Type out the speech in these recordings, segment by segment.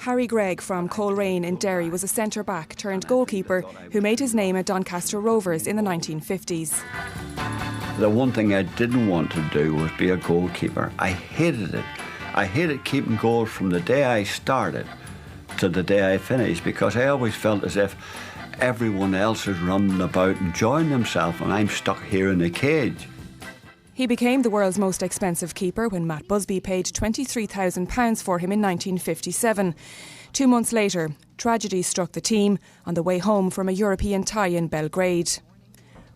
Harry Gregg from Coleraine in Derry was a centre-back turned goalkeeper who made his name at Doncaster Rovers in the 1950s. The one thing I didn't want to do was be a goalkeeper. I hated it. I hated keeping goals from the day I started to the day I finished, because I always felt as if everyone else is running about enjoying themselves and I'm stuck here in a cage. He became the world's most expensive keeper when Matt Busby paid £23,000 for him in 1957. 2 months later, tragedy struck the team on the way home from a European tie in Belgrade.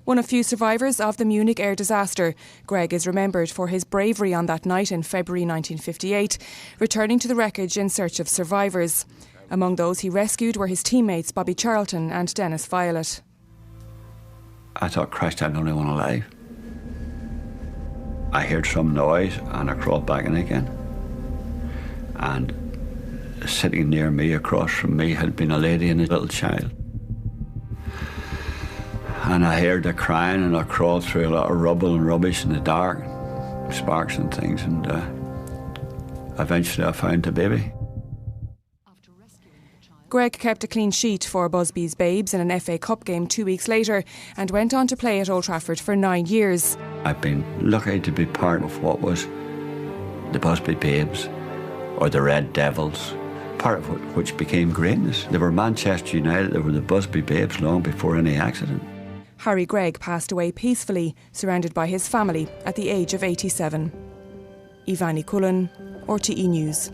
One of few survivors of the Munich air disaster, Gregg is remembered for his bravery on that night in February 1958, returning to the wreckage in search of survivors. Among those he rescued were his teammates Bobby Charlton and Dennis Violet. I thought, Christ, I'm the only one alive. I heard some noise and I crawled back in again. And sitting near me, across from me, had been a lady and a little child. And I heard her crying and I crawled through a lot of rubble and rubbish in the dark, sparks and things, and eventually I found the baby. Gregg kept a clean sheet for Busby's Babes in an FA Cup game 2 weeks later and went on to play at Old Trafford for 9 years. I've been lucky to be part of what was the Busby Babes, or the Red Devils, part of which became greatness. They were Manchester United, they were the Busby Babes long before any accident. Harry Gregg passed away peacefully, surrounded by his family, at the age of 87. Ivani Cullen, RTE News.